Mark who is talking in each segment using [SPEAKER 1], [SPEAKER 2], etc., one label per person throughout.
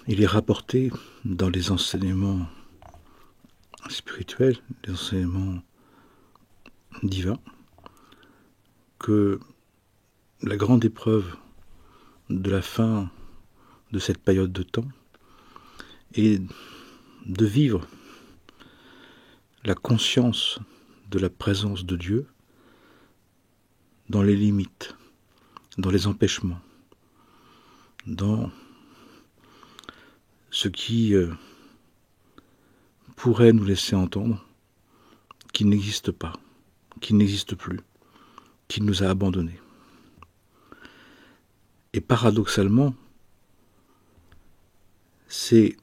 [SPEAKER 1] il est rapporté dans les enseignements spirituels, les enseignements divins, que la grande épreuve de la fin de cette période de temps est de vivre la conscience de la présence de Dieu dans les limites, dans les empêchements, dans ce qui pourrait nous laisser entendre qu'il n'existe pas, qu'il n'existe plus, qu'il nous a abandonnés. Et paradoxalement, c'est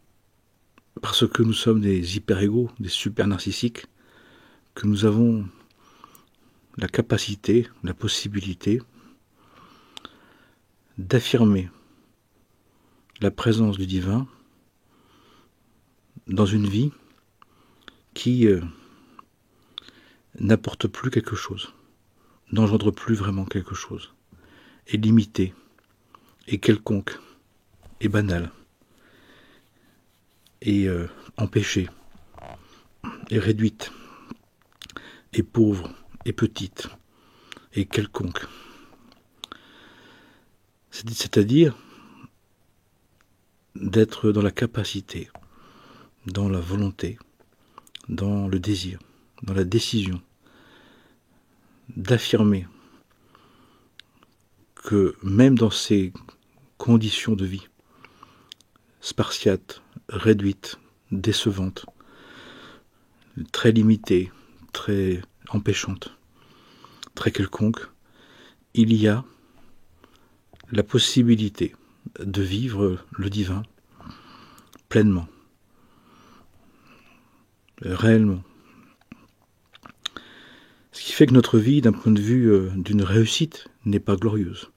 [SPEAKER 1] parce que nous sommes des hyper-égaux, des super-narcissiques, que nous avons la capacité, la possibilité d'affirmer la présence du divin dans une vie qui n'apporte plus quelque chose, n'engendre plus vraiment quelque chose, est limitée, est quelconque, est banale, est empêchée, est réduite, est pauvre, est petite, est quelconque. C'est-à-dire d'être dans la capacité, dans la volonté, dans le désir, dans la décision, d'affirmer que même dans ces conditions de vie spartiates, réduites, décevantes, très limitées, très empêchantes, très quelconques, il y a la possibilité de vivre le divin pleinement, réellement. Ce qui fait que notre vie, d'un point de vue d'une réussite, n'est pas glorieuse.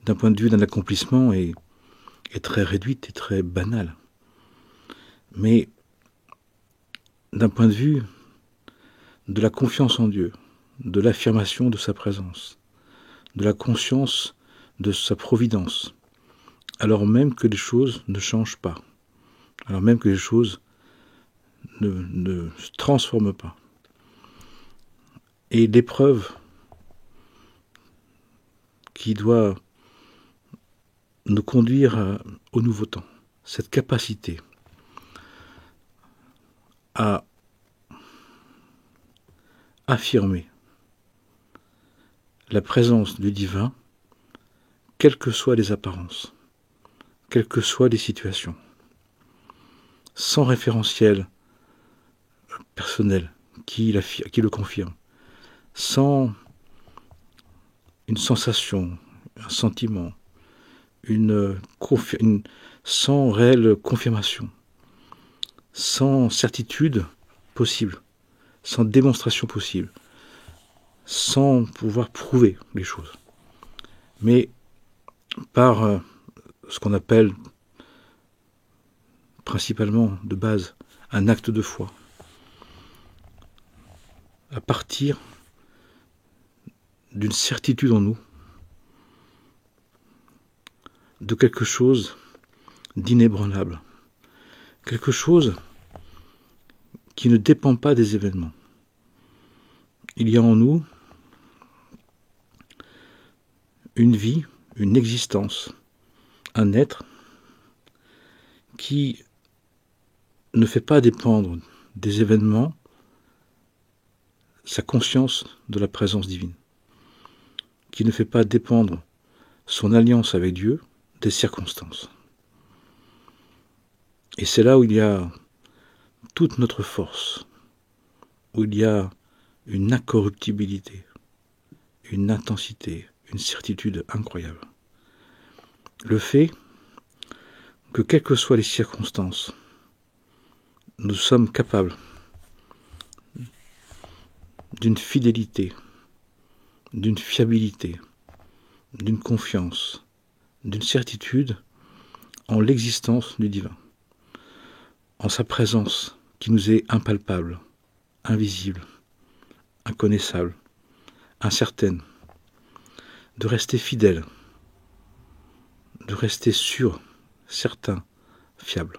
[SPEAKER 1] D'un point de vue d'un accomplissement, est très réduite et très banale. Mais d'un point de vue de la confiance en Dieu, de l'affirmation de sa présence, de la conscience de sa providence, alors même que les choses ne changent pas, alors même que les choses ne se transforment pas. Et l'épreuve qui doit nous conduire au nouveau temps, cette capacité à affirmer la présence du divin, quelles que soient les apparences, quelles que soient les situations, sans référentiel personnel qui le confirme, sans une sensation, un sentiment, sans réelle confirmation, sans certitude possible, sans démonstration possible, sans pouvoir prouver les choses, mais par ce qu'on appelle principalement de base un acte de foi, à partir d'une certitude en nous, de quelque chose d'inébranlable, quelque chose qui ne dépend pas des événements. Il y a en nous une vie, une existence, un être qui ne fait pas dépendre des événements sa conscience de la présence divine, qui ne fait pas dépendre son alliance avec Dieu des circonstances. Et c'est là où il y a toute notre force, où il y a une incorruptibilité, une intensité, une certitude incroyable. Le fait que, quelles que soient les circonstances, nous sommes capables d'une fidélité, d'une fiabilité, d'une confiance, d'une certitude en l'existence du divin, en sa présence qui nous est impalpable, invisible, inconnaissable, incertaine, de rester fidèle, de rester sûr, certain, fiable.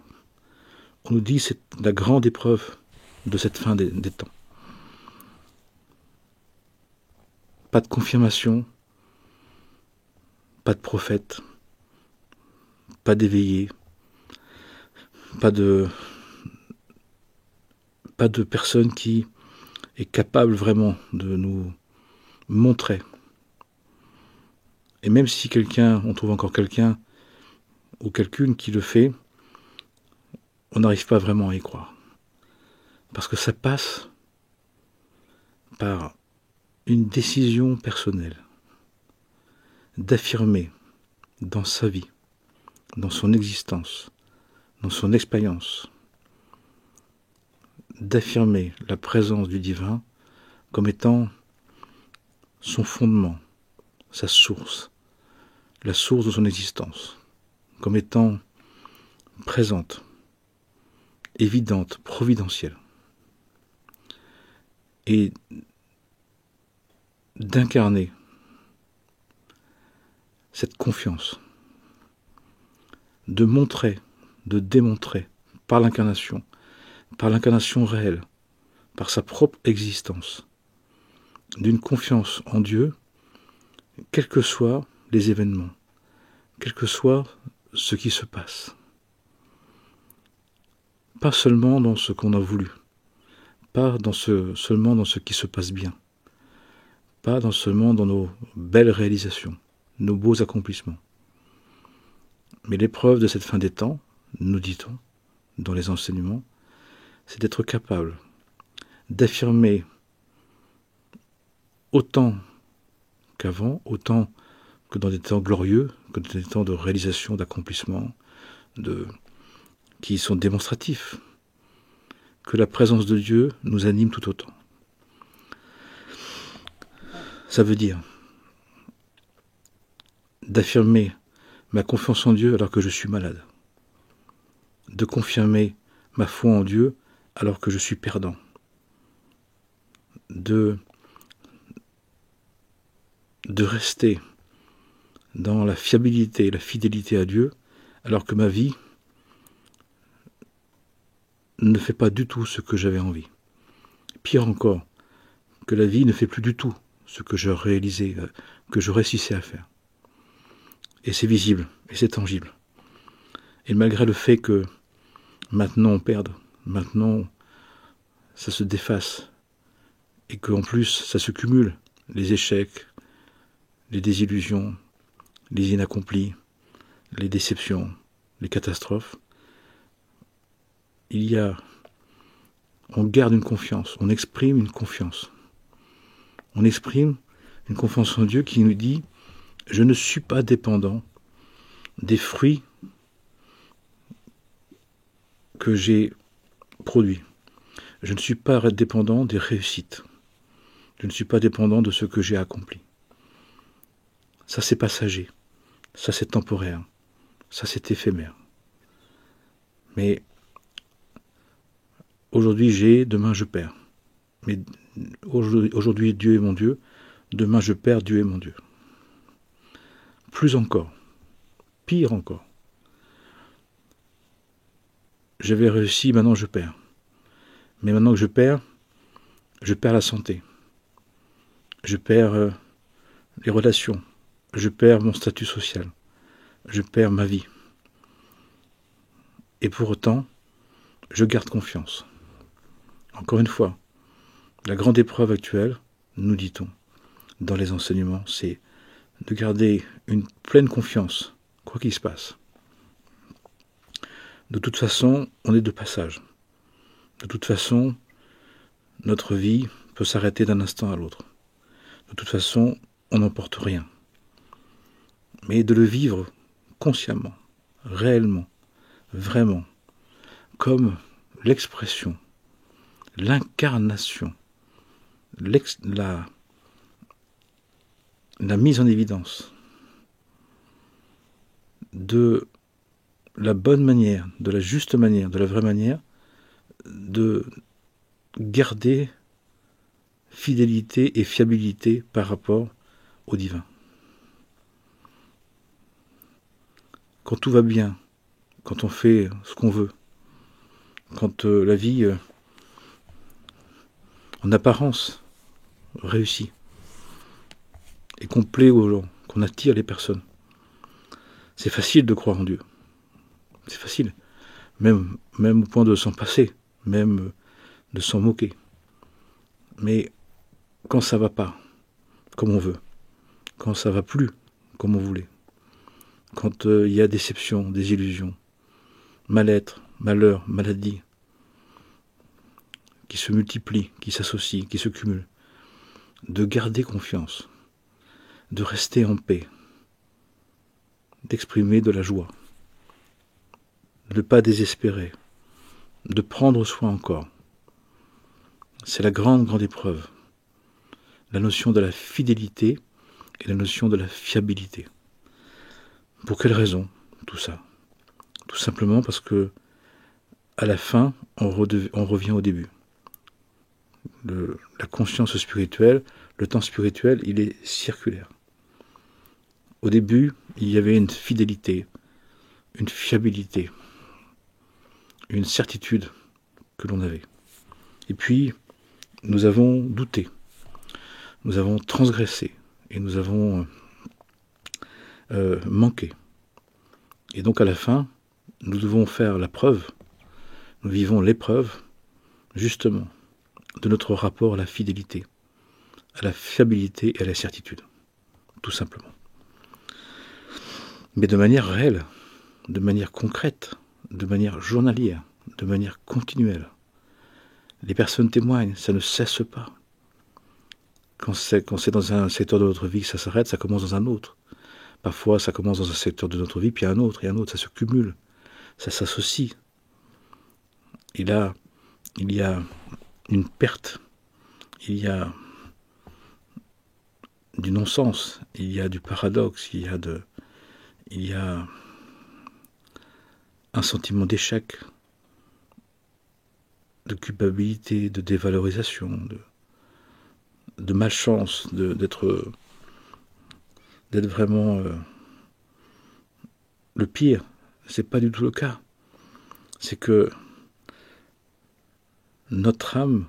[SPEAKER 1] On nous dit c'est la grande épreuve de cette fin des temps. Pas de confirmation, pas de prophète, pas d'éveillé, pas de personne qui est capable vraiment de nous montrer. Et même si on trouve encore quelqu'un ou quelqu'une qui le fait, on n'arrive pas vraiment à y croire. Parce que ça passe par une décision personnelle d'affirmer dans sa vie, dans son existence, dans son expérience, d'affirmer la présence du divin comme étant son fondement, sa source, la source de son existence, comme étant présente, évidente, providentielle. Et d'incarner cette confiance, de montrer, de démontrer par l'incarnation réelle, par sa propre existence, d'une confiance en Dieu, quels que soient les événements, quel que soit ce qui se passe. Pas seulement dans ce qu'on a voulu, pas seulement dans ce qui se passe bien, pas seulement dans nos belles réalisations, nos beaux accomplissements. Mais l'épreuve de cette fin des temps, nous dit-on, dans les enseignements, c'est d'être capable d'affirmer autant qu'avant, autant que dans des temps glorieux, que dans des temps de réalisation, d'accomplissement, qui sont démonstratifs, que la présence de Dieu nous anime tout autant. Ça veut dire d'affirmer ma confiance en Dieu alors que je suis malade, de confirmer ma foi en Dieu alors que je suis perdant, de rester dans la fiabilité et la fidélité à Dieu alors que ma vie ne fait pas du tout ce que j'avais envie. Pire encore, que la vie ne fait plus du tout ce que je réalisais, que je réussissais à faire. Et c'est visible, et c'est tangible. Et malgré le fait que maintenant on perde, maintenant ça se déface, et qu'en plus ça se cumule, les échecs, les désillusions, les inaccomplis, les déceptions, les catastrophes, on garde une confiance, on exprime une confiance. On exprime une confiance en Dieu qui nous dit « Je ne suis pas dépendant des fruits que j'ai produits. Je ne suis pas dépendant des réussites. Je ne suis pas dépendant de ce que j'ai accompli. Ça, c'est passager. Ça, c'est temporaire. Ça, c'est éphémère. Mais aujourd'hui, j'ai, demain, je perds. Mais aujourd'hui, Dieu est mon Dieu. Demain, je perds, Dieu est mon Dieu. Plus encore. Pire encore. J'avais réussi, maintenant je perds. Mais maintenant que je perds la santé. Je perds les relations. Je perds mon statut social. Je perds ma vie. Et pour autant, je garde confiance. Encore une fois, la grande épreuve actuelle, nous dit-on, dans les enseignements, c'est de garder une pleine confiance, quoi qu'il se passe. De toute façon, on est de passage. De toute façon, notre vie peut s'arrêter d'un instant à l'autre. De toute façon, on n'emporte rien. Mais de le vivre consciemment, réellement, vraiment, comme l'expression, l'incarnation, la mise en évidence de la bonne manière, de la juste manière, de la vraie manière, de garder fidélité et fiabilité par rapport au divin. Quand tout va bien, quand on fait ce qu'on veut, quand la vie, en apparence, réussit, et qu'on plaît aux gens, qu'on attire les personnes. C'est facile de croire en Dieu. C'est facile. Même au point de s'en passer, même de s'en moquer. Mais quand ça va pas, comme on veut, quand ça va plus, comme on voulait, quand il y a déception, désillusion, mal-être, malheur, maladie, qui se multiplient, qui s'associent, qui se cumulent, de garder confiance, de rester en paix, d'exprimer de la joie, de ne pas désespérer, de prendre soin encore. C'est la grande épreuve. La notion de la fidélité et la notion de la fiabilité. Pour quelle raison tout ça? Tout simplement parce que à la fin, on revient au début. La conscience spirituelle, le temps spirituel, il est circulaire. Au début, il y avait une fidélité, une fiabilité, une certitude que l'on avait. Et puis, nous avons douté, nous avons transgressé, et nous avons manqué. Et donc à la fin, nous devons faire la preuve, nous vivons l'épreuve, justement, de notre rapport à la fidélité, à la fiabilité et à la certitude, tout simplement. Mais de manière réelle, de manière concrète, de manière journalière, de manière continuelle. Les personnes témoignent, ça ne cesse pas. Quand c'est dans un secteur de notre vie que ça s'arrête, ça commence dans un autre. Parfois, ça commence dans un secteur de notre vie, puis un autre, et un autre, ça se cumule, ça s'associe. Et là, il y a une perte, il y a du non-sens, il y a du paradoxe, il y a un sentiment d'échec, de culpabilité, de dévalorisation, de malchance, d'être vraiment le pire. C'est pas du tout le cas. C'est que notre âme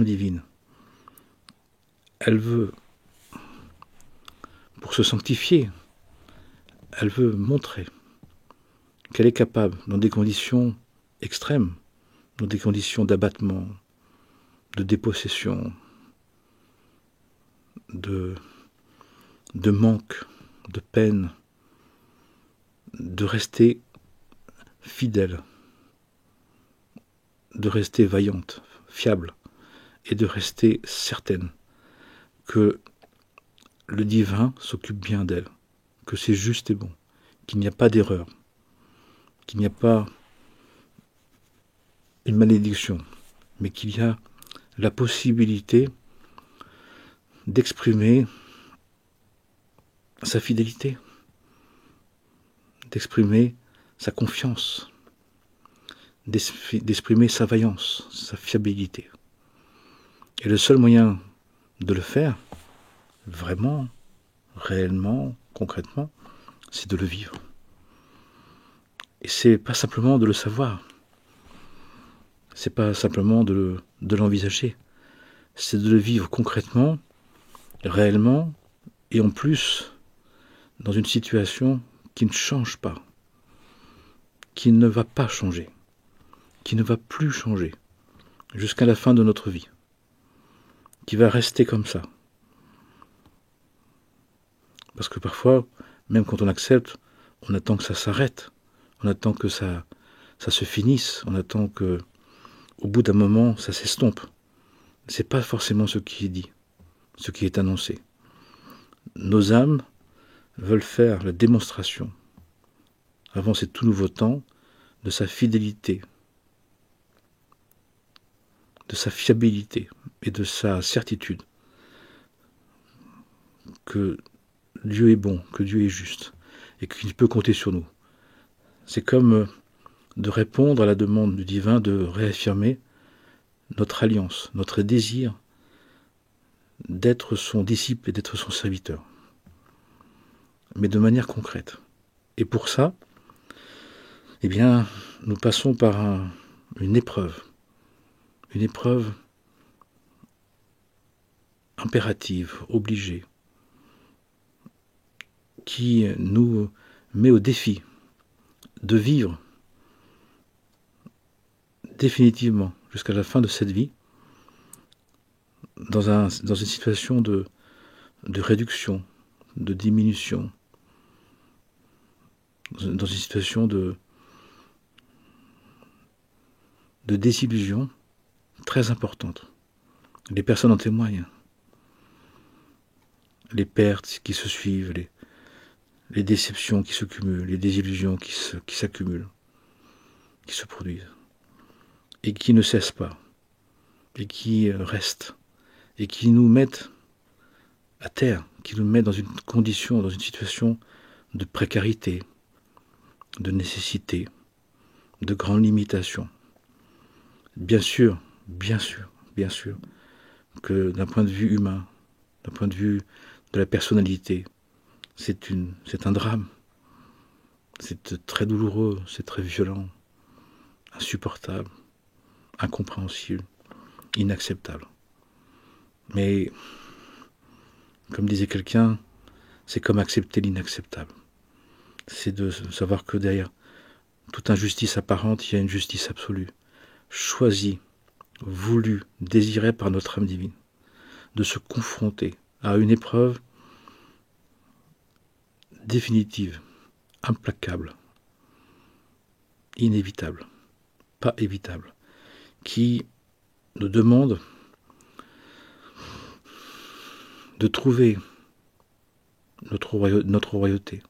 [SPEAKER 1] divine, elle veut, pour se sanctifier, elle veut montrer qu'elle est capable, dans des conditions extrêmes, dans des conditions d'abattement, de dépossession, de manque, de peine, de rester fidèle, de rester vaillante, fiable, et de rester certaine que le divin s'occupe bien d'elle, que c'est juste et bon, qu'il n'y a pas d'erreur, qu'il n'y a pas une malédiction, mais qu'il y a la possibilité d'exprimer sa fidélité, d'exprimer sa confiance, d'exprimer sa vaillance, sa fiabilité. Et le seul moyen de le faire, vraiment, réellement, concrètement, c'est de le vivre. Et c'est pas simplement de le savoir, c'est pas simplement de l'envisager, c'est de le vivre concrètement, réellement, et en plus, dans une situation qui ne change pas, qui ne va pas changer, qui ne va plus changer, jusqu'à la fin de notre vie, qui va rester comme ça. Parce que parfois, même quand on accepte, on attend que ça s'arrête, on attend que ça se finisse, on attend que, au bout d'un moment, ça s'estompe. C'est pas forcément ce qui est dit, ce qui est annoncé. Nos âmes veulent faire la démonstration, avant ces tout nouveaux temps, de sa fidélité, de sa fiabilité et de sa certitude que Dieu est bon, que Dieu est juste et qu'il peut compter sur nous. C'est comme de répondre à la demande du divin de réaffirmer notre alliance, notre désir d'être son disciple et d'être son serviteur, mais de manière concrète. Et pour ça, eh bien, nous passons par une épreuve impérative, obligée, qui nous met au défi de vivre définitivement jusqu'à la fin de cette vie dans une situation de réduction, de diminution, dans une situation de désillusion très importante. Les personnes en témoignent. Les pertes qui se suivent, les déceptions qui se cumulent, les désillusions qui s'accumulent, qui se produisent, et qui ne cessent pas, et qui restent, et qui nous mettent à terre, qui nous mettent dans une condition, dans une situation de précarité, de nécessité, de grande limitation. Bien sûr, que d'un point de vue humain, d'un point de vue de la personnalité, c'est un drame. C'est très douloureux, c'est très violent, insupportable, incompréhensible, inacceptable. Mais, comme disait quelqu'un, c'est comme accepter l'inacceptable. C'est de savoir que derrière toute injustice apparente, il y a une justice absolue, choisie, voulue, désirée par notre âme divine, de se confronter à une épreuve définitive, implacable, inévitable, pas évitable, qui nous demande de trouver notre royauté,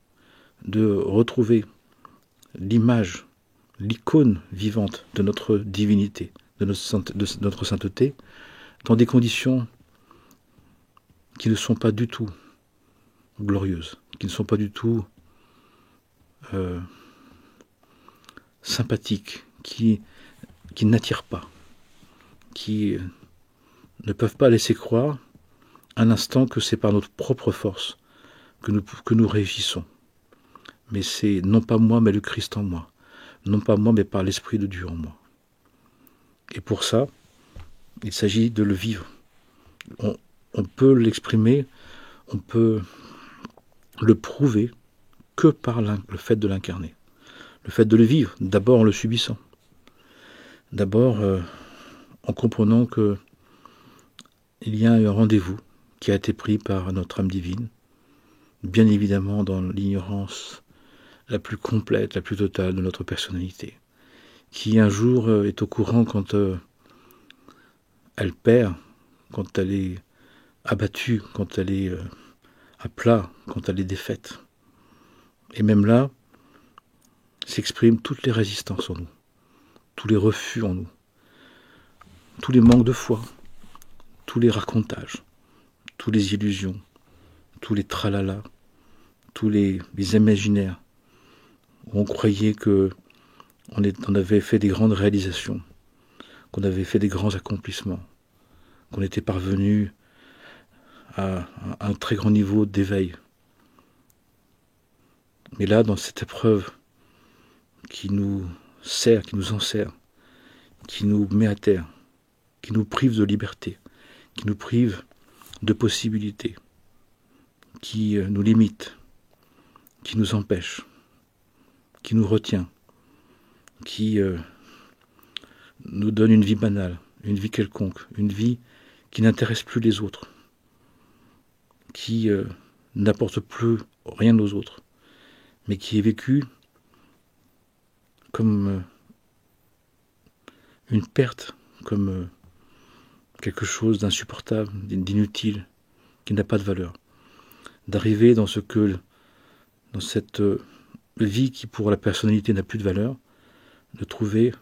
[SPEAKER 1] de retrouver l'image, l'icône vivante de notre divinité, de notre sainteté, dans des conditions qui ne sont pas du tout glorieuses, qui ne sont pas du tout sympathiques, qui n'attirent pas, qui ne peuvent pas laisser croire un instant que c'est par notre propre force que nous réussissons. Mais c'est non pas moi, mais le Christ en moi. Non pas moi, mais par l'Esprit de Dieu en moi. Et pour ça, il s'agit de le vivre. On peut l'exprimer, on peut le prouver que par le fait de l'incarner. Le fait de le vivre, d'abord en le subissant. D'abord en comprenant que il y a un rendez-vous qui a été pris par notre âme divine, bien évidemment dans l'ignorance la plus complète, la plus totale de notre personnalité, qui un jour est au courant quand elle perd, quand elle est abattue, quand elle est à plat, quand elle est défaite. Et même là, s'expriment toutes les résistances en nous, tous les refus en nous, tous les manques de foi, tous les racontages, tous les illusions, tous les tralala, tous les imaginaires, où on croyait que on avait fait des grandes réalisations, qu'on avait fait des grands accomplissements, qu'on était parvenu à un très grand niveau d'éveil. Mais là, dans cette épreuve qui nous sert, qui nous enserre, qui nous met à terre, qui nous prive de liberté, qui nous prive de possibilités, qui nous limite, qui nous empêche, qui nous retient, qui nous donne une vie banale, une vie quelconque, une vie qui n'intéresse plus les autres, qui n'apporte plus rien aux autres, mais qui est vécue comme une perte, comme quelque chose d'insupportable, d'inutile, qui n'a pas de valeur. D'arriver dans cette vie qui pour la personnalité n'a plus de valeur, de trouver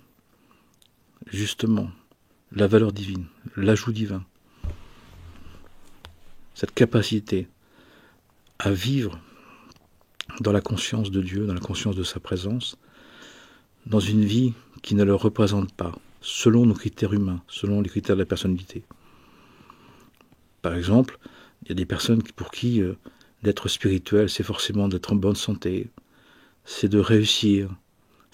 [SPEAKER 1] justement la valeur divine, l'ajout divin, cette capacité à vivre dans la conscience de Dieu, dans la conscience de sa présence, dans une vie qui ne le représente pas, selon nos critères humains, selon les critères de la personnalité. Par exemple, il y a des personnes pour qui d'être spirituel, c'est forcément d'être en bonne santé, c'est de réussir,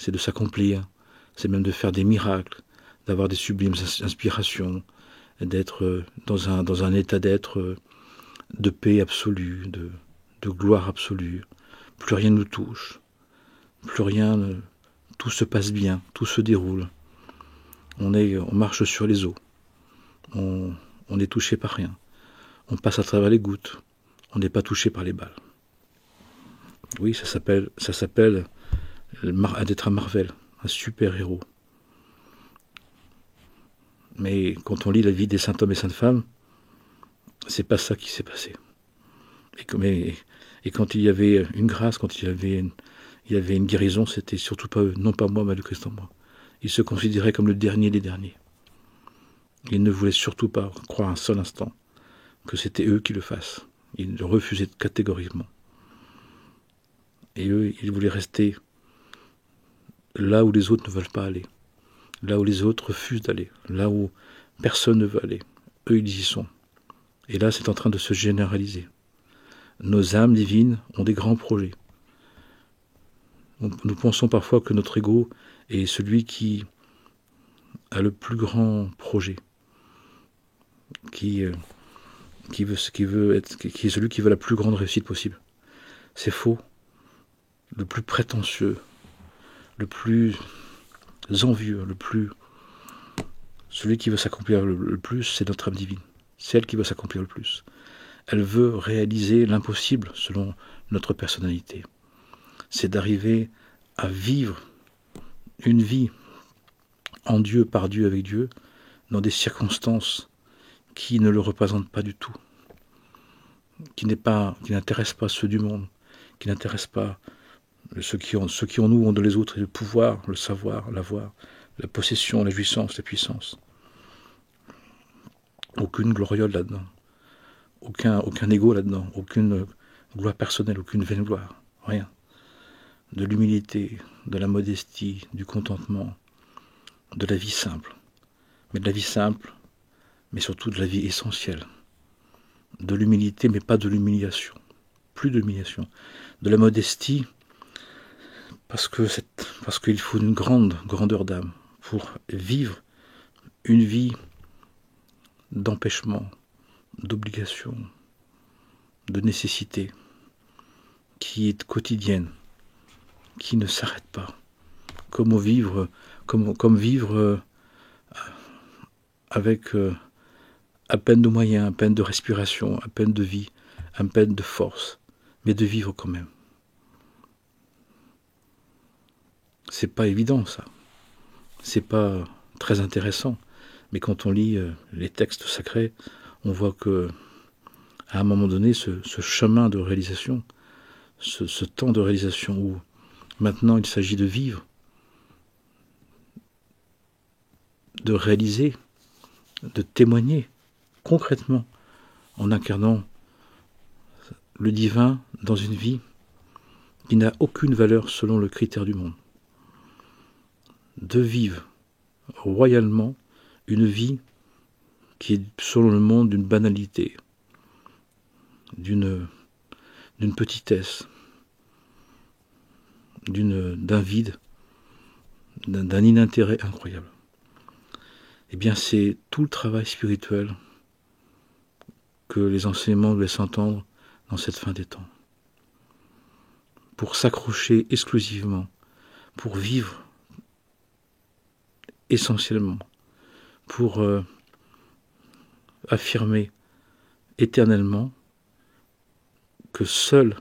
[SPEAKER 1] c'est de s'accomplir, c'est même de faire des miracles, d'avoir des sublimes inspirations, d'être dans un état d'être de paix absolue, de gloire absolue. Plus rien ne nous touche, plus rien, tout se passe bien, tout se déroule. On marche sur les eaux, on n'est touché par rien. On passe à travers les gouttes, on n'est pas touché par les balles. Oui, ça s'appelle d'être un Marvel, un super-héros. Mais quand on lit la vie des saints hommes et saintes femmes, c'est pas ça qui s'est passé. Et quand il y avait une grâce, quand il y avait une guérison, c'était surtout pas eux, non pas moi, mais le Christ en moi. Ils se considéraient comme le dernier des derniers. Ils ne voulaient surtout pas croire un seul instant que c'était eux qui le fassent. Ils le refusaient catégoriquement. Et eux, ils voulaient rester là où les autres ne veulent pas aller, là où les autres refusent d'aller, là où personne ne veut aller. Eux, ils y sont. Et là, c'est en train de se généraliser. Nos âmes divines ont des grands projets. Nous pensons parfois que notre ego est celui qui a le plus grand projet, qui est celui qui veut la plus grande réussite possible. C'est faux. Le plus prétentieux, le plus envieux, celui qui veut s'accomplir le plus, c'est notre âme divine. C'est elle qui veut s'accomplir le plus. Elle veut réaliser l'impossible selon notre personnalité. C'est d'arriver à vivre une vie en Dieu, par Dieu, avec Dieu, dans des circonstances qui ne le représentent pas du tout, qui n'intéressent pas ceux du monde, qui n'intéressent pas ceux qui en nous ont de les autres, et le pouvoir, le savoir, l'avoir, la possession, la jouissance, la puissance. Aucune gloriole là-dedans, aucun ego là-dedans, aucune gloire personnelle, aucune vaine gloire, rien. De l'humilité, de la modestie, du contentement, de la vie simple. Mais de la vie simple, mais surtout de la vie essentielle. De l'humilité, mais pas de l'humiliation. Plus de l'humiliation. De la modestie, parce qu'il faut une grandeur d'âme pour vivre une vie d'empêchement, d'obligation, de nécessité, qui est quotidienne, qui ne s'arrête pas. Comme vivre avec à peine de moyens, à peine de respiration, à peine de vie, à peine de force, mais de vivre quand même. C'est pas évident ça. C'est pas très intéressant. Mais quand on lit les textes sacrés, on voit que à un moment donné, ce chemin de réalisation, ce temps de réalisation où maintenant il s'agit de vivre, de réaliser, de témoigner concrètement en incarnant le divin dans une vie qui n'a aucune valeur selon le critère du monde. De vivre royalement une vie qui est selon le monde d'une banalité, d'une petitesse, d'un vide, d'un inintérêt incroyable. Eh bien, c'est tout le travail spirituel que les enseignements nous laissent entendre dans cette fin des temps. Pour s'accrocher exclusivement, pour vivre essentiellement, pour affirmer éternellement que seule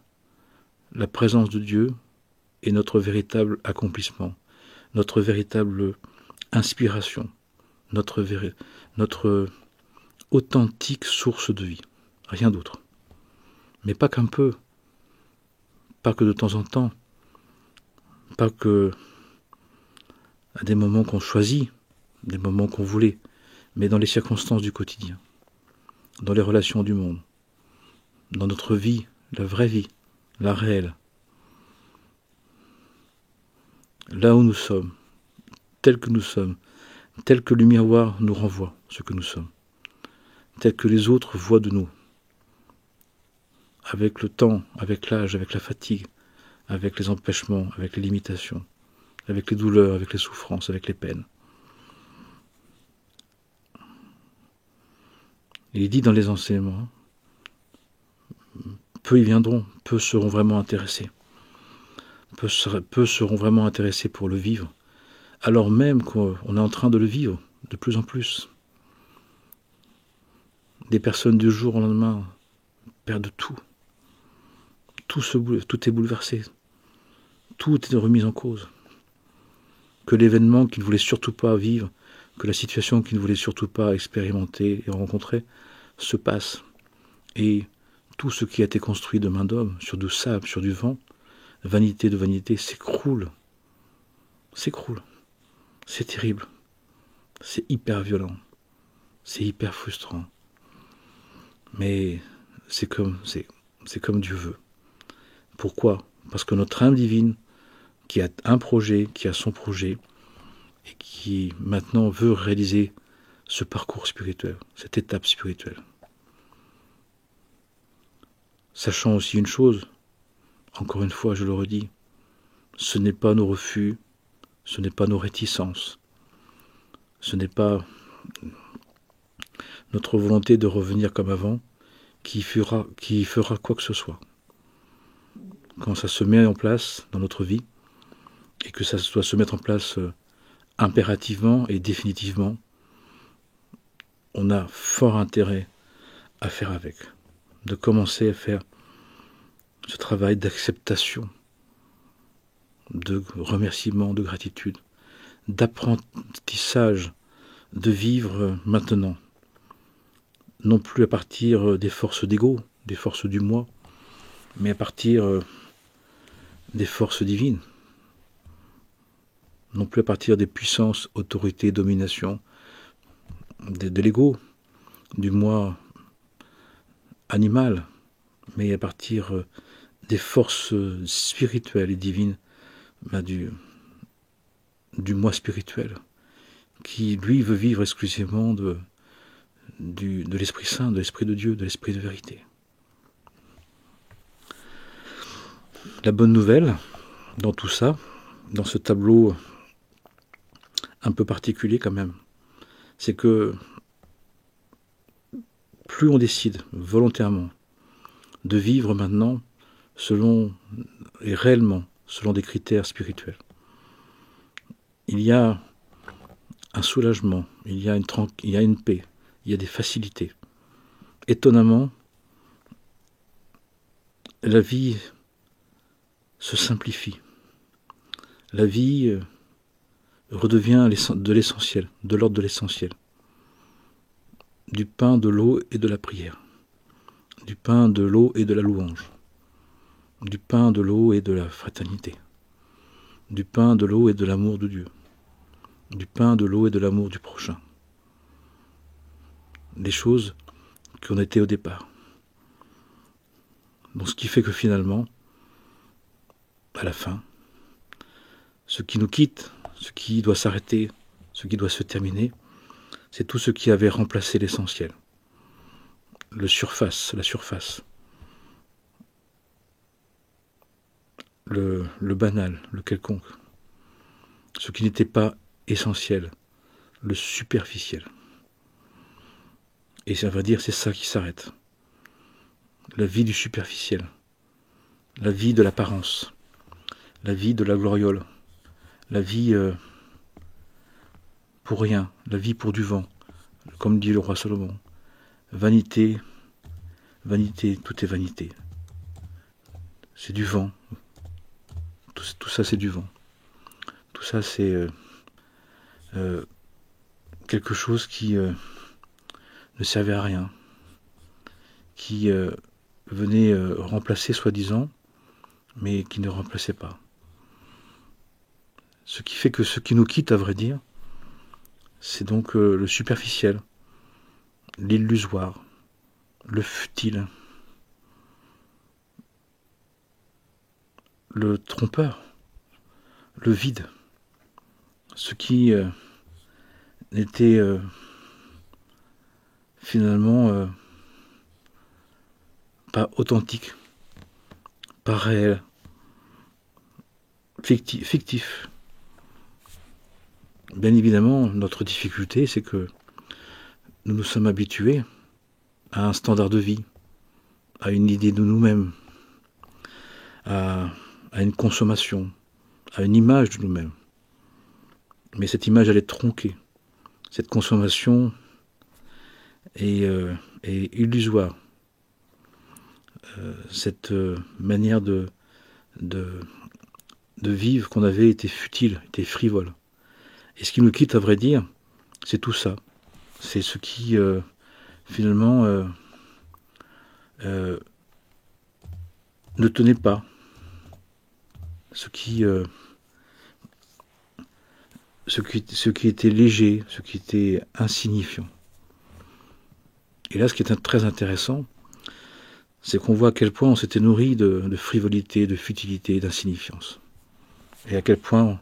[SPEAKER 1] la présence de Dieu est notre véritable accomplissement, notre véritable inspiration, notre authentique source de vie, rien d'autre. Mais pas qu'un peu, pas que de temps en temps, pas que à des moments qu'on choisit, des moments qu'on voulait, mais dans les circonstances du quotidien, dans les relations du monde, dans notre vie, la vraie vie, la réelle. Là où nous sommes, tel que nous sommes, tel que le miroir nous renvoie ce que nous sommes, tel que les autres voient de nous, avec le temps, avec l'âge, avec la fatigue, avec les empêchements, avec les limitations, avec les douleurs, avec les souffrances, avec les peines. Il est dit dans les enseignements, peu y viendront, peu seront vraiment intéressés. Peu seront vraiment intéressés pour le vivre, alors même qu'on est en train de le vivre de plus en plus. Des personnes du jour au lendemain perdent tout. Tout est bouleversé. Tout est remis en cause. Que l'événement qu'ils ne voulaient surtout pas vivre, que la situation qu'ils ne voulaient surtout pas expérimenter et rencontrer, se passe. Et tout ce qui a été construit de main d'homme, sur du sable, sur du vent, vanité de vanité, s'écroule. S'écroule. C'est terrible. C'est hyper violent. C'est hyper frustrant. Mais c'est comme Dieu veut. Pourquoi? Parce que notre âme divine, qui a un projet, qui a son projet, et qui maintenant veut réaliser ce parcours spirituel, cette étape spirituelle. Sachant aussi une chose, encore une fois je le redis, ce n'est pas nos refus, ce n'est pas nos réticences, ce n'est pas notre volonté de revenir comme avant qui fera quoi que ce soit. Quand ça se met en place dans notre vie, et que ça doit se mettre en place impérativement et définitivement, on a fort intérêt à faire avec, de commencer à faire ce travail d'acceptation, de remerciement, de gratitude, d'apprentissage, de vivre maintenant, non plus à partir des forces d'ego, des forces du moi, mais à partir des forces divines, non plus à partir des puissances, autorités, domination, de l'ego, du moi animal, mais à partir des forces spirituelles et divines, du moi spirituel, qui lui veut vivre exclusivement de l'Esprit Saint, de l'Esprit de Dieu, de l'Esprit de vérité. La bonne nouvelle dans tout ça, dans ce tableau un peu particulier quand même, c'est que plus on décide volontairement de vivre maintenant selon et réellement selon des critères spirituels, il y a un soulagement, il y a une paix, il y a des facilités. Étonnamment, la vie se simplifie. La vie redevient de l'essentiel, de l'ordre de l'essentiel. Du pain, de l'eau et de la prière. Du pain, de l'eau et de la louange. Du pain, de l'eau et de la fraternité. Du pain, de l'eau et de l'amour de Dieu. Du pain, de l'eau et de l'amour du prochain. Des choses qu'on était au départ. Donc ce qui fait que finalement, à la fin, ce qui nous quitte, ce qui doit s'arrêter, ce qui doit se terminer, c'est tout ce qui avait remplacé l'essentiel. La surface. Le banal, le quelconque. Ce qui n'était pas essentiel, le superficiel. Et ça veut dire c'est ça qui s'arrête. La vie du superficiel, la vie de l'apparence, la vie de la gloriole, la vie pour rien, la vie pour du vent, comme dit le roi Salomon. Vanité, vanité, tout est vanité. C'est du vent. Tout ça c'est du vent. Tout ça c'est quelque chose qui ne servait à rien, qui venait remplacer soi-disant, mais qui ne remplaçait pas. Ce qui fait que ce qui nous quitte, à vrai dire, c'est donc le superficiel, l'illusoire, le futile, le trompeur, le vide, ce qui n'était finalement pas authentique, pas réel, fictif, Bien évidemment, notre difficulté, c'est que nous nous sommes habitués à un standard de vie, à une idée de nous-mêmes, à une consommation, à une image de nous-mêmes. Mais cette image, elle est tronquée. Cette consommation est illusoire. Cette manière de vivre qu'on avait était futile, était frivole. Et ce qui nous quitte, à vrai dire, c'est tout ça. C'est ce qui, finalement, ne tenait pas. Ce qui était léger, ce qui était insignifiant. Et là, ce qui est très intéressant, c'est qu'on voit à quel point on s'était nourri de frivolité, de futilité, d'insignifiance. Et à quel point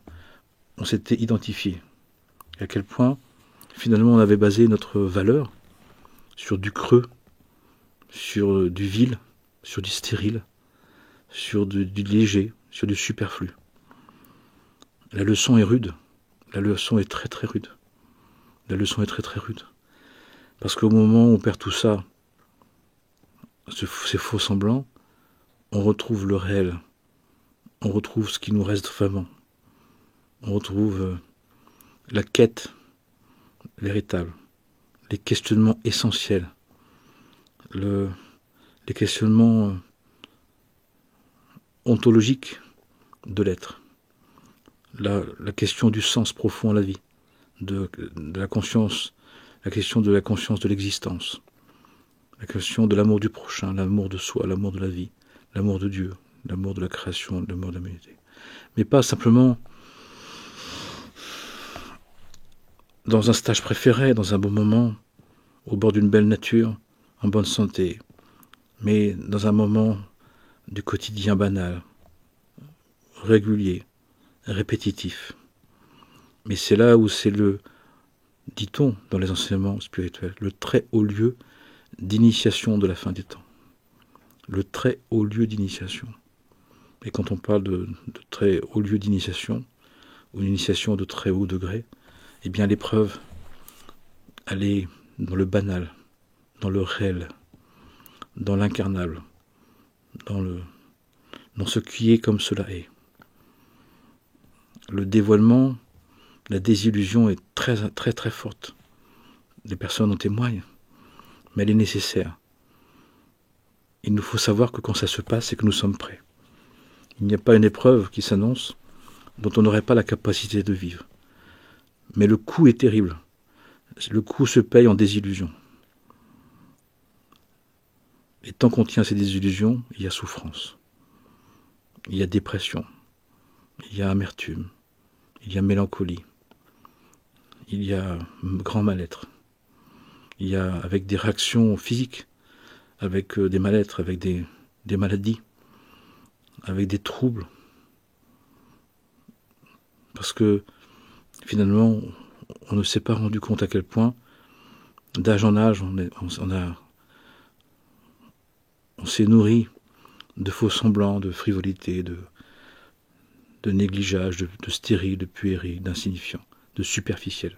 [SPEAKER 1] on s'était identifié. Et à quel point, finalement, on avait basé notre valeur sur du creux, sur du vil, sur du stérile, sur du léger, sur du superflu. La leçon est rude. La leçon est très très rude. La leçon est très très rude. Parce qu'au moment où on perd tout ça, ces faux semblants, on retrouve le réel. On retrouve ce qui nous reste vraiment. On retrouve la quête véritable, les questionnements essentiels, les questionnements ontologiques de l'être, la question du sens profond à la vie, de la conscience, la question de la conscience de l'existence, la question de l'amour du prochain, l'amour de soi, l'amour de la vie, l'amour de Dieu, l'amour de la création, l'amour de l'humanité. Mais pas simplement dans un stage préféré, dans un bon moment, au bord d'une belle nature, en bonne santé, mais dans un moment du quotidien banal, régulier, répétitif. Mais c'est là où c'est le, dit-on dans les enseignements spirituels, le très haut lieu d'initiation de la fin des temps. Le très haut lieu d'initiation. Et quand on parle de très haut lieu d'initiation, ou une initiation de très haut degré, eh bien l'épreuve, elle est dans le banal, dans le réel, dans l'incarnable, dans ce qui est comme cela est. Le dévoilement, la désillusion est très très très forte. Les personnes en témoignent, mais elle est nécessaire. Il nous faut savoir que quand ça se passe, c'est que nous sommes prêts. Il n'y a pas une épreuve qui s'annonce dont on n'aurait pas la capacité de vivre. Mais le coût est terrible. Le coût se paye en désillusion. Et tant qu'on tient ces désillusions, il y a souffrance. Il y a dépression. Il y a amertume. Il y a mélancolie. Il y a grand mal-être. Il y a avec des réactions physiques, avec des mal-être, avec des maladies, avec des troubles. Parce que finalement, on ne s'est pas rendu compte à quel point, d'âge en âge, on s'est nourri de faux semblants, de frivolité, de négligeage, de stérile, de puéril, d'insignifiant, de superficiel.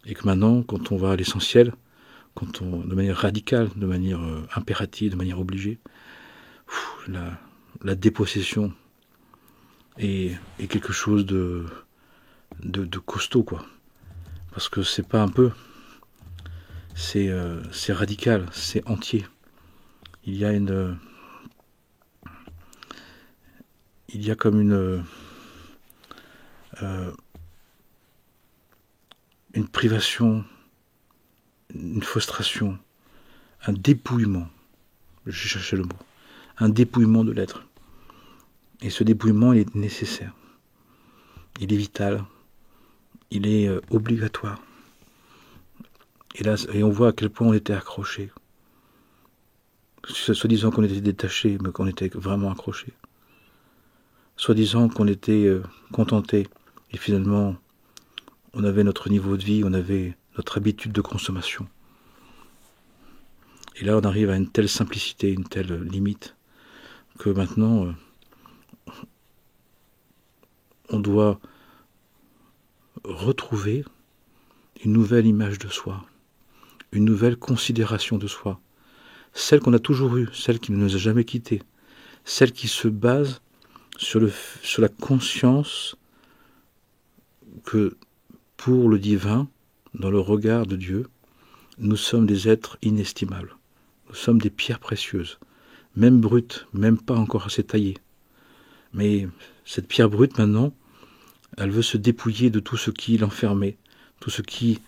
[SPEAKER 1] Et que maintenant, quand on va à l'essentiel, de manière radicale, de manière impérative, de manière obligée, la dépossession est quelque chose de costaud, quoi. Parce que c'est pas un peu, c'est radical, c'est entier. Il y a comme une privation, une frustration, un dépouillement, je cherchais le mot, un dépouillement de l'être. Et ce dépouillement, il est nécessaire. Il est vital. Il est obligatoire. Et on voit à quel point on était accroché. Soi-disant qu'on était détaché, mais qu'on était vraiment accroché. Soi-disant qu'on était contenté. Et finalement, on avait notre niveau de vie, on avait notre habitude de consommation. Et là, on arrive à une telle simplicité, une telle limite, que maintenant, on doit retrouver une nouvelle image de soi, une nouvelle considération de soi, celle qu'on a toujours eue, celle qui ne nous a jamais quittés, celle qui se base sur la conscience que pour le divin, dans le regard de Dieu, nous sommes des êtres inestimables. Nous sommes des pierres précieuses, même brutes, même pas encore assez taillées. Mais cette pierre brute, maintenant, elle veut se dépouiller de tout ce qui l'enfermait, tout ce qui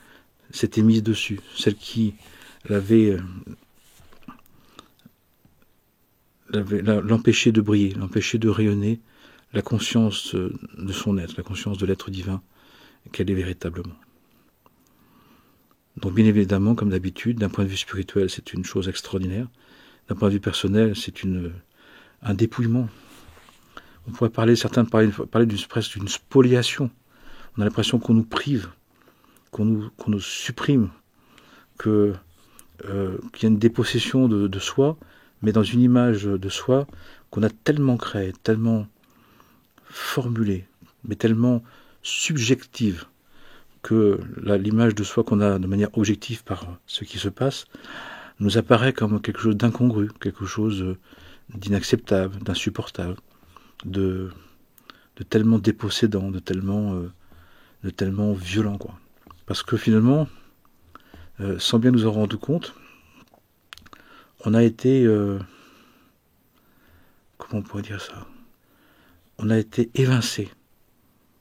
[SPEAKER 1] s'était mis dessus, celle qui l'empêchait de briller, l'empêchait de rayonner la conscience de son être, la conscience de l'être divin qu'elle est véritablement. Donc bien évidemment, comme d'habitude, d'un point de vue spirituel, c'est une chose extraordinaire. D'un point de vue personnel, c'est un dépouillement. On pourrait certains parler presque d'une spoliation. On a l'impression qu'on nous prive, qu'on nous supprime, qu'il y a une dépossession de soi, mais dans une image de soi qu'on a tellement créée, tellement formulée, mais tellement subjective, que l'image de soi qu'on a de manière objective par ce qui se passe nous apparaît comme quelque chose d'incongru, quelque chose d'inacceptable, d'insupportable, de tellement dépossédant, de tellement violent, quoi. Parce que finalement, sans bien nous en rendre compte, on a été, comment on pourrait dire ça, on a été évincé,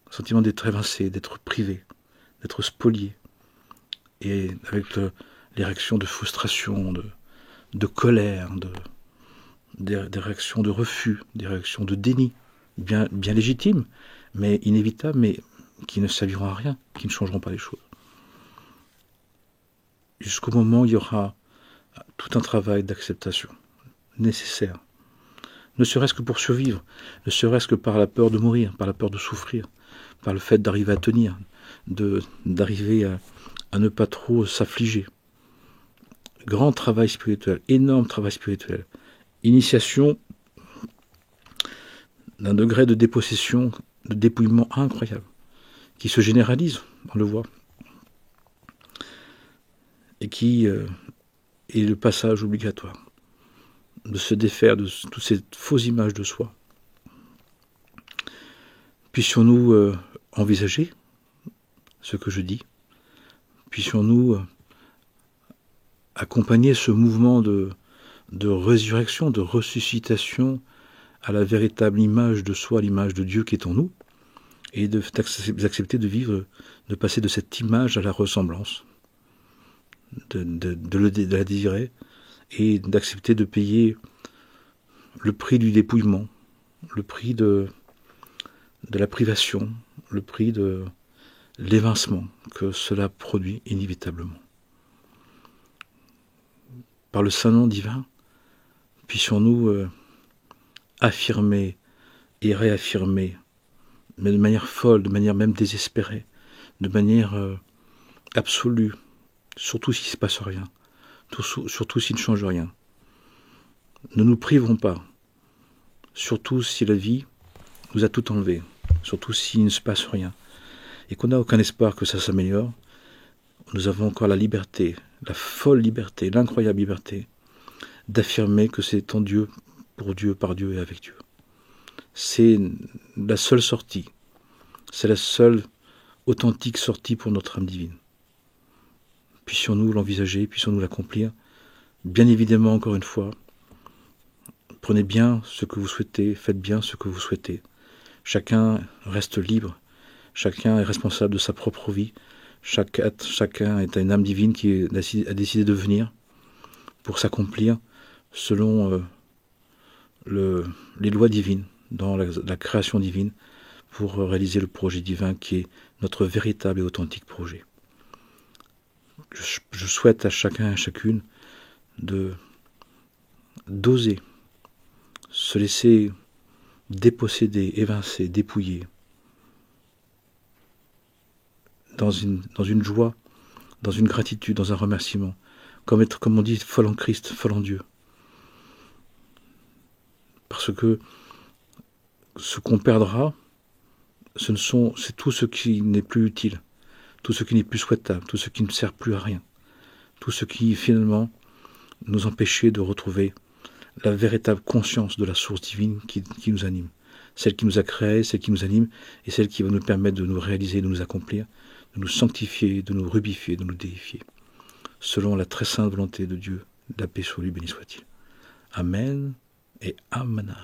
[SPEAKER 1] le sentiment d'être évincé, d'être privé, d'être spolié, et avec les réactions de frustration, de colère, des réactions de refus, des réactions de déni, bien légitimes, mais inévitables, mais qui ne serviront à rien, qui ne changeront pas les choses. Jusqu'au moment où il y aura tout un travail d'acceptation nécessaire, ne serait-ce que pour survivre, ne serait-ce que par la peur de mourir, par la peur de souffrir, par le fait d'arriver à tenir, d'arriver à ne pas trop s'affliger. Grand travail spirituel, énorme travail spirituel. Initiation d'un degré de dépossession, de dépouillement incroyable, qui se généralise, on le voit, et qui est le passage obligatoire, de se défaire de toutes ces fausses images de soi. Puissions-nous envisager ce que je dis, puissions-nous accompagner ce mouvement de résurrection, de ressuscitation à la véritable image de soi, l'image de Dieu qui est en nous, et d'accepter de vivre, de passer de cette image à la ressemblance, de la désirer, et d'accepter de payer le prix du dépouillement, le prix de la privation, le prix de l'évincement que cela produit inévitablement. Par le Saint-Nom divin, puissions-nous affirmer et réaffirmer, mais de manière folle, de manière même désespérée, de manière absolue, surtout s'il ne se passe rien, surtout s'il ne change rien. Ne nous priverons pas, surtout si la vie nous a tout enlevé, surtout s'il ne se passe rien, et qu'on n'a aucun espoir que ça s'améliore. Nous avons encore la liberté, la folle liberté, l'incroyable liberté, d'affirmer que c'est en Dieu, pour Dieu, par Dieu et avec Dieu. C'est la seule sortie, c'est la seule authentique sortie pour notre âme divine. Puissions-nous l'envisager, puissions-nous l'accomplir. Bien évidemment, encore une fois, prenez bien ce que vous souhaitez, faites bien ce que vous souhaitez. Chacun reste libre, chacun est responsable de sa propre vie, chacun est une âme divine qui a décidé de venir pour s'accomplir selon les lois divines, dans la création divine, pour réaliser le projet divin qui est notre véritable et authentique projet. Je souhaite à chacun et à chacune d'oser se laisser déposséder, évincer, dépouiller dans une joie, dans une gratitude, dans un remerciement, comme on dit, folle en Christ, folle en Dieu. Parce que ce qu'on perdra, c'est tout ce qui n'est plus utile. tout ce qui n'est plus souhaitable, tout ce qui ne sert plus à rien, tout ce qui finalement nous empêchait de retrouver la véritable conscience de la source divine qui nous anime, celle qui nous a créés, celle qui nous anime, et celle qui va nous permettre de nous réaliser, de nous accomplir, de nous sanctifier, de nous rubifier, de nous déifier, selon la très sainte volonté de Dieu, la paix sur lui, béni soit-il. Amen et Amen.